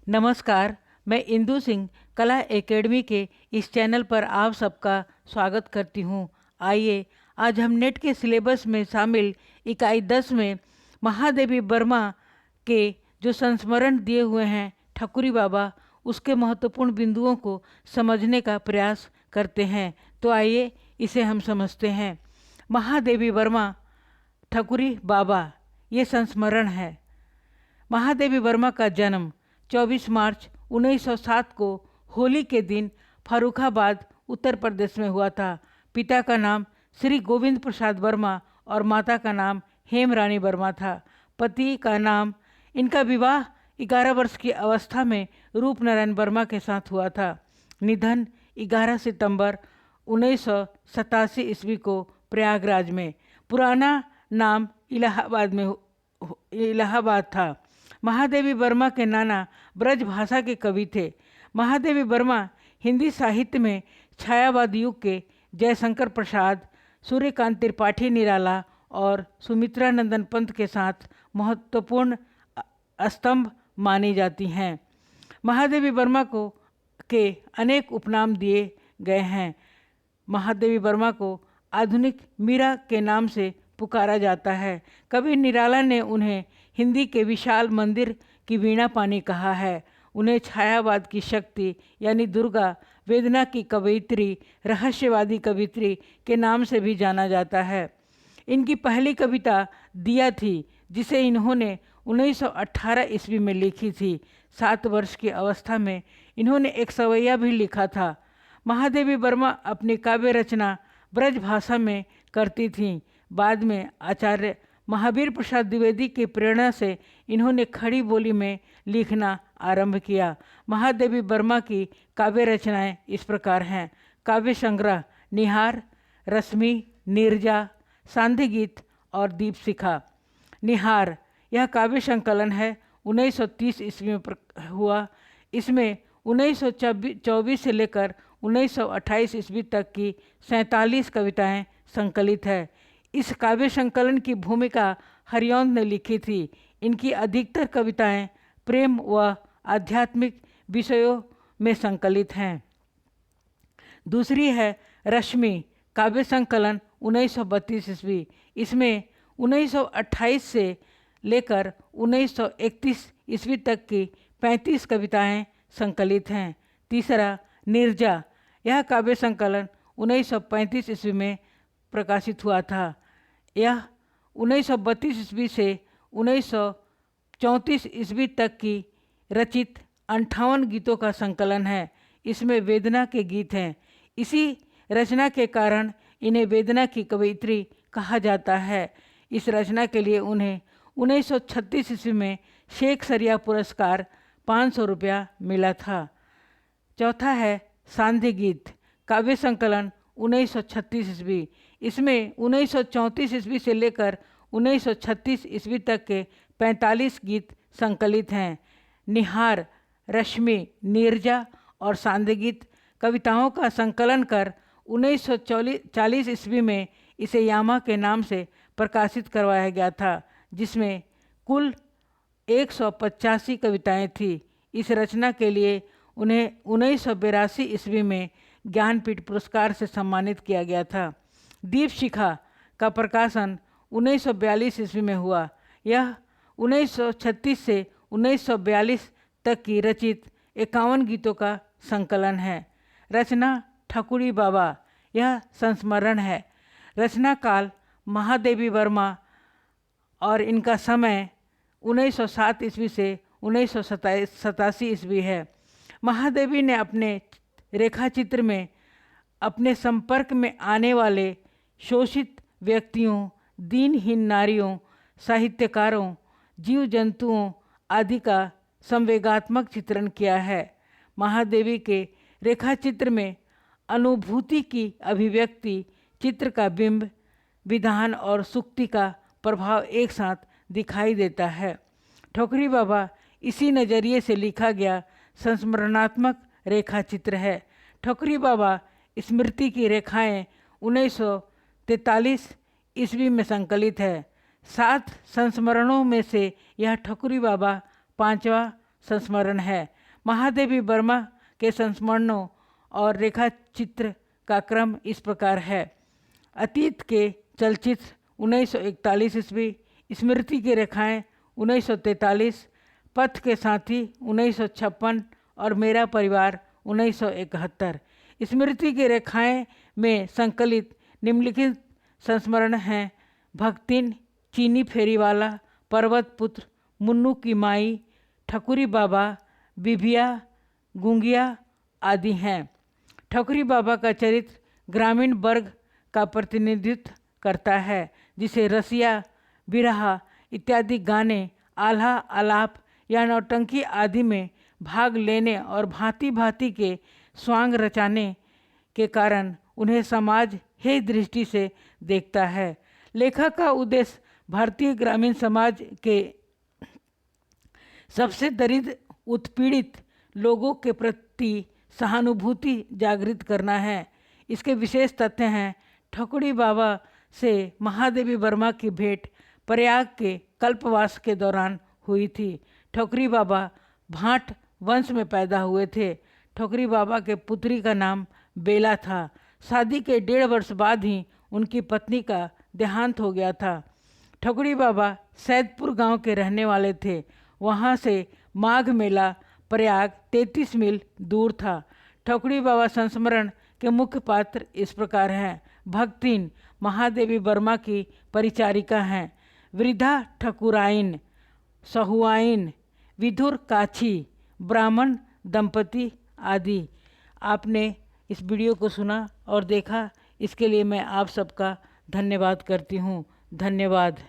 नमस्कार। मैं इंदु सिंह कला एकेडमी के इस चैनल पर आप सबका स्वागत करती हूँ। आइए आज हम नेट के सिलेबस में शामिल इकाई 10 में महादेवी वर्मा के जो संस्मरण दिए हुए हैं ठकुरी बाबा, उसके महत्वपूर्ण बिंदुओं को समझने का प्रयास करते हैं। तो आइए इसे हम समझते हैं। महादेवी वर्मा ठकुरी बाबा, ये संस्मरण है। महादेवी वर्मा का जन्म 24 मार्च 1907 को होली के दिन फर्रुखाबाद उत्तर प्रदेश में हुआ था। पिता का नाम श्री गोविंद प्रसाद वर्मा और माता का नाम हेमरानी वर्मा था। पति का नाम, इनका विवाह 11 वर्ष की अवस्था में रूपनारायण वर्मा के साथ हुआ था। निधन 11 सितंबर 1987 ईस्वी को प्रयागराज में। पुराना नाम इलाहाबाद था। महादेवी वर्मा के नाना ब्रज भाषा के कवि थे। महादेवी वर्मा हिंदी साहित्य में छायावाद युग के जयशंकर प्रसाद, सूर्यकांत त्रिपाठी निराला और सुमित्रा नंदन पंत के साथ महत्वपूर्ण स्तंभ मानी जाती हैं। महादेवी वर्मा को के अनेक उपनाम दिए गए हैं। महादेवी वर्मा को आधुनिक मीरा के नाम से पुकारा जाता है। कवि निराला ने उन्हें हिंदी के विशाल मंदिर की वीणा पानी कहा है। उन्हें छायावाद की शक्ति यानी दुर्गा, वेदना की कवयित्री, रहस्यवादी कवित्री के नाम से भी जाना जाता है। इनकी पहली कविता दिया थी, जिसे इन्होंने 1918 ईस्वी में लिखी थी। 7 वर्ष की अवस्था में इन्होंने एक सवैया भी लिखा था। महादेवी वर्मा अपनी काव्य रचना ब्रज भाषा में करती थीं। बाद में आचार्य महावीर प्रसाद द्विवेदी की प्रेरणा से इन्होंने खड़ी बोली में लिखना आरंभ किया। महादेवी वर्मा की काव्य रचनाएं इस प्रकार हैं। काव्य संग्रह निहार, रश्मि, नीरजा, सांध्य गीत और दीपशिखा। निहार यह काव्य संकलन है, 1930 ईस्वी में हुआ। इसमें 1924 से लेकर 1928 ईस्वी तक की 47 कविताएं संकलित है। इस काव्य संकलन की भूमिका हरिऔंध ने लिखी थी। इनकी अधिकतर कविताएं प्रेम व आध्यात्मिक विषयों में संकलित हैं। दूसरी है रश्मि, काव्य संकलन 1932 ईस्वी। इसमें 1928 से लेकर 1931 ईस्वी तक की 35 कविताएं संकलित हैं। तीसरा नीरजा, यह काव्य संकलन 1935 ईस्वी में प्रकाशित हुआ था। यह 1932 ईस्वी से 1934 ईस्वी तक की रचित 58 गीतों का संकलन है। इसमें वेदना के गीत हैं। इसी रचना के कारण इन्हें वेदना की कवयित्री कहा जाता है। इस रचना के लिए उन्हें 1936 ईस्वी में शेख सरिया पुरस्कार 500 रुपया मिला था। चौथा है सांध्य गीत, काव्य संकलन 1936 ईस्वी। इसमें 1934 ईस्वी से लेकर 1936 ईस्वी तक के 45 गीत संकलित हैं। निहार, रश्मि, नीरजा और सांध्य गीत कविताओं का संकलन कर 1940 ईस्वी में इसे यामा के नाम से प्रकाशित करवाया गया था, जिसमें कुल 185 कविताएं थी। इस रचना के लिए उन्हें 1982 ईस्वी में ज्ञानपीठ पुरस्कार से सम्मानित किया गया था। दीपशिखा का प्रकाशन 1942 ईस्वी में हुआ। यह 1936 से 1942 तक की रचित 51 गीतों का संकलन है। रचना ठकुरी बाबा, यह संस्मरण है। रचना काल महादेवी वर्मा और इनका समय 1907 ईस्वी से 1987 ईस्वी है। महादेवी ने अपने रेखाचित्र में अपने संपर्क में आने वाले शोषित व्यक्तियों, दीनहीन नारियों, साहित्यकारों, जीव जंतुओं आदि का संवेगात्मक चित्रण किया है। महादेवी के रेखाचित्र में अनुभूति की अभिव्यक्ति, चित्र का बिंब, विधान और सुक्ति का प्रभाव एक साथ दिखाई देता है। ठकुरी बाबा इसी नज़रिए से लिखा गया संस्मरणात्मक रेखाचित्र है। ठकुरी बाबा स्मृति की रेखाएं 1943 ईस्वी में संकलित है। 7 संस्मरणों में से यह ठकुरी बाबा 5वां संस्मरण है। महादेवी वर्मा के संस्मरणों और रेखा चित्र का क्रम इस प्रकार है। अतीत के चलचित्र 1941 ईस्वी, स्मृति की रेखाएं 1943, पथ के साथी 1956 और मेरा परिवार 1971। स्मृति की रेखाएं में संकलित निम्नलिखित संस्मरण हैं: भक्तिन, चीनी फेरीवाला, पर्वत पुत्र, मुन्नू की माई, ठकुरी बाबा, बिभिया, गुंगिया आदि हैं। ठकुरी बाबा का चरित्र ग्रामीण वर्ग का प्रतिनिधित्व करता है, जिसे रसिया, बिरहा इत्यादि गाने, आल्हा, आलाप या नौटंकी आदि में भाग लेने और भांति भांति के स्वांग रचाने के कारण उन्हें समाज हे दृष्टि से देखता है। लेखक का उद्देश्य भारतीय ग्रामीण समाज के सबसे दरिद्र उत्पीड़ित लोगों के प्रति सहानुभूति जागृत करना है। इसके विशेष तथ्य हैं: ठकुरी बाबा से महादेवी वर्मा की भेंट प्रयाग के कल्पवास के दौरान हुई थी। ठकुरी बाबा भाट वंश में पैदा हुए थे। ठकुरी बाबा के पुत्री का नाम बेला था। शादी के 1.5 वर्ष बाद ही उनकी पत्नी का देहांत हो गया था। ठकुरी बाबा सैदपुर गांव के रहने वाले थे। वहां से माघ मेला प्रयाग 33 मील दूर था। ठकुरी बाबा संस्मरण के मुख्य पात्र इस प्रकार हैं: भक्तिन महादेवी वर्मा की परिचारिका हैं। वृद्धा ठकुराइन, सहुआइन, विधुर काछी, ब्राह्मण दंपति आदि। आपने इस वीडियो को सुना और देखा, इसके लिए मैं आप सबका धन्यवाद करती हूँ। धन्यवाद।